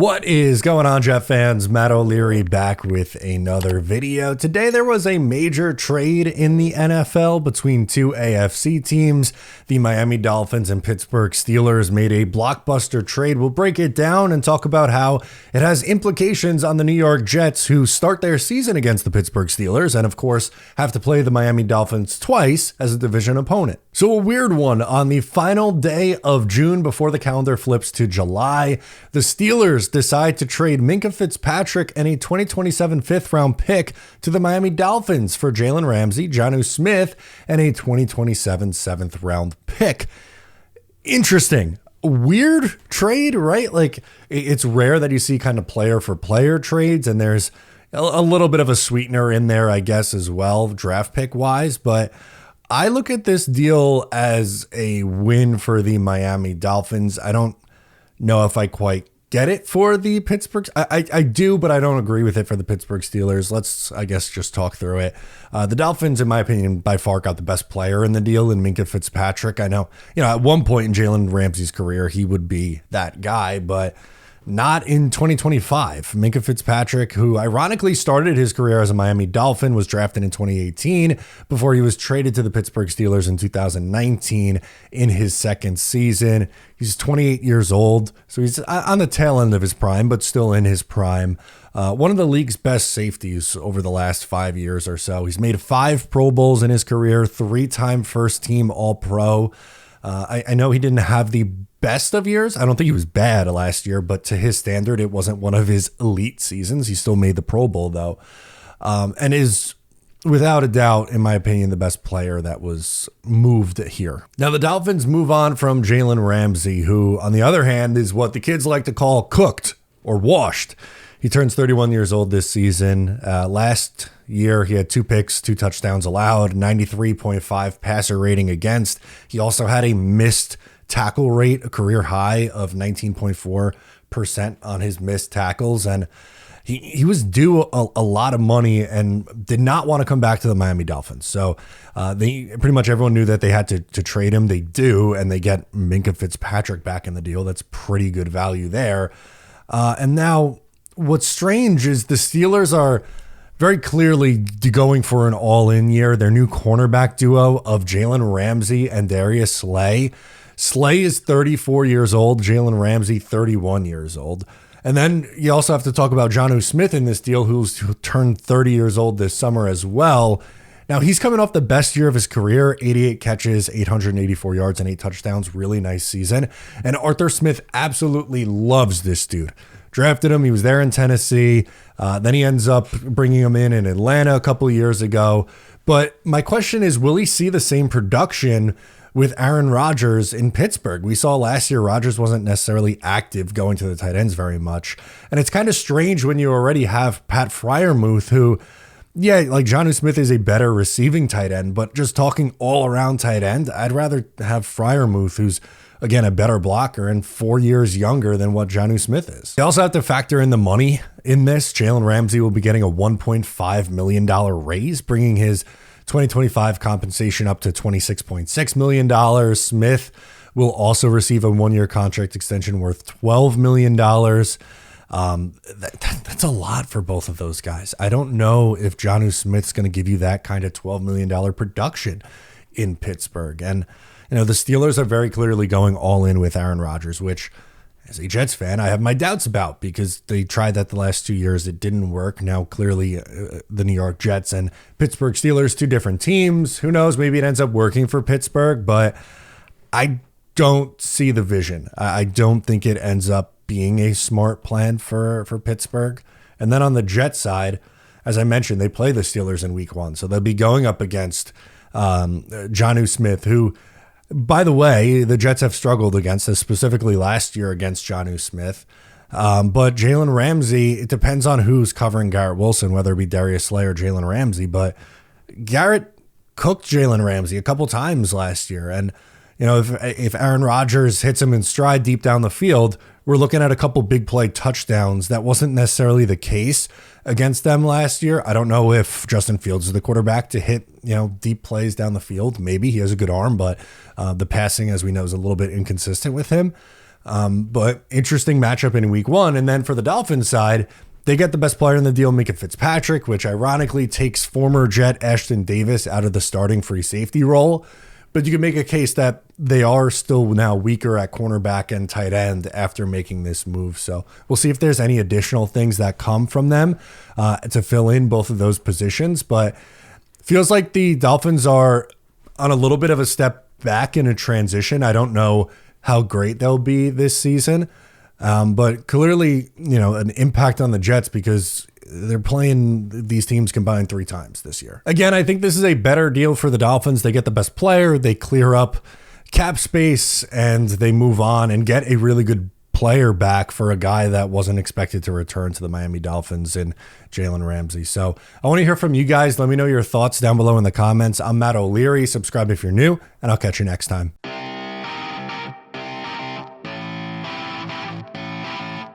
What is going on, Jet fans? Matt O'Leary back with another video. Today there was a major trade in the NFL between two AFC teams. The Miami Dolphins and Pittsburgh Steelers made a blockbuster trade. We'll break it down and talk about how it has implications on the New York Jets, who start their season against the Pittsburgh Steelers and of course have to play the Miami Dolphins twice as a division opponent. So a weird one. On the final day of June before the calendar flips to July, the Steelers decide to trade Minkah Fitzpatrick and a 2027 fifth-round pick to the Miami Dolphins for Jalen Ramsay, Jonnu Smith, and a 2027 seventh-round pick. Interesting. Weird trade, right? Like, it's rare that you see kind of player-for-player trades, and there's a little bit of a sweetener in there, I guess, as well, draft pick-wise, but I look at this deal as a win for the Miami Dolphins. I don't know if I quite get it for the Pittsburgh. I do, but I don't agree with it for the Pittsburgh Steelers. Let's, I guess, just talk through it. The Dolphins, in my opinion, by far got the best player in the deal in Minkah Fitzpatrick. I know, at one point in Jalen Ramsay's career, he would be that guy, but not in 2025. Minkah Fitzpatrick, who ironically started his career as a Miami Dolphin, was drafted in 2018 before he was traded to the Pittsburgh Steelers in 2019 in his second season. He's 28 years old, so he's on the tail end of his prime, but still in his prime. One of the league's best safeties over the last 5 years or so. He's made 5 Pro Bowls in his career, 3-time first-team All-Pro. I know he didn't have the best of years. I don't think he was bad last year, but to his standard, it wasn't one of his elite seasons. He still made the Pro Bowl, though, and is, without a doubt, in my opinion, the best player that was moved here. Now, the Dolphins move on from Jalen Ramsay, who, on the other hand, is what the kids like to call cooked or washed. He turns 31 years old this season. Last year, he had 2 picks, 2 touchdowns allowed, 93.5 passer rating against. He also had a missed tackle rate, a career high of 19.4% on his missed tackles. And he was due a lot of money and did not want to come back to the Miami Dolphins. So pretty much everyone knew that they had to trade him. They do, and they get Minkah Fitzpatrick back in the deal. That's pretty good value there. And now what's strange is the Steelers are very clearly going for an all-in year. Their new cornerback duo of Jalen Ramsay and Darius Slay. Slay is 34 years old, Jalen Ramsay 31 years old. And then you also have to talk about Jonnu Smith in this deal, who turned 30 years old this summer as well. Now, he's coming off the best year of his career, 88 catches, 884 yards, and 8 touchdowns. Really nice season. And Arthur Smith absolutely loves this dude. Drafted him. He was there in Tennessee. Then he ends up bringing him in Atlanta a couple of years ago. But my question is, will he see the same production with Aaron Rodgers in Pittsburgh? We saw last year Rodgers wasn't necessarily active going to the tight ends very much. And it's kind of strange when you already have Pat Freiermuth, who, yeah, like Jonnu Smith is a better receiving tight end, but just talking all around tight end, I'd rather have Freiermuth, who's, again, a better blocker and 4 years younger than what Jonnu Smith is. You also have to factor in the money in this. Jalen Ramsay will be getting a $1.5 million raise, bringing his 2025 compensation up to $26.6 million. Smith will also receive a 1-year contract extension worth $12 million. That's a lot for both of those guys. I don't know if Jonnu Smith's going to give you that kind of $12 million production in Pittsburgh. And, the Steelers are very clearly going all in with Aaron Rodgers, which, as a Jets fan, I have my doubts about, because they tried that the last 2 years. It didn't work. Now, clearly, the New York Jets and Pittsburgh Steelers, 2 different teams. Who knows? Maybe it ends up working for Pittsburgh, but I don't see the vision. I don't think it ends up being a smart plan for Pittsburgh. And then on the Jets side, as I mentioned, they play the Steelers in week 1. So they'll be going up against Jonnu Smith, who, by the way, the Jets have struggled against this, specifically last year against Jonnu Smith. But Jalen Ramsay, it depends on who's covering Garrett Wilson, whether it be Darius Slay or Jalen Ramsay. But Garrett cooked Jalen Ramsay a couple times last year. And, if Aaron Rodgers hits him in stride deep down the field, we're looking at a couple big play touchdowns. That wasn't necessarily the case against them last year. I don't know if Justin Fields is the quarterback to hit, deep plays down the field. Maybe he has a good arm, but the passing, as we know, is a little bit inconsistent with him. But interesting matchup in week 1. And then for the Dolphins side, they get the best player in the deal, Minka Fitzpatrick, which ironically takes former Jet Ashton Davis out of the starting free safety role. But you can make a case that they are still now weaker at cornerback and tight end after making this move. So we'll see if there's any additional things that come from them to fill in both of those positions. But feels like the Dolphins are on a little bit of a step back in a transition. I don't know how great they'll be this season, but clearly, an impact on the Jets because they're playing these teams combined 3 times this year. Again, I think this is a better deal for the Dolphins. They get the best player, they clear up cap space, and they move on and get a really good player back for a guy that wasn't expected to return to the Miami Dolphins in Jalen Ramsay. So I want to hear from you guys. Let me know your thoughts down below in the comments. I'm Matt O'Leary. Subscribe if you're new, and I'll catch you next time.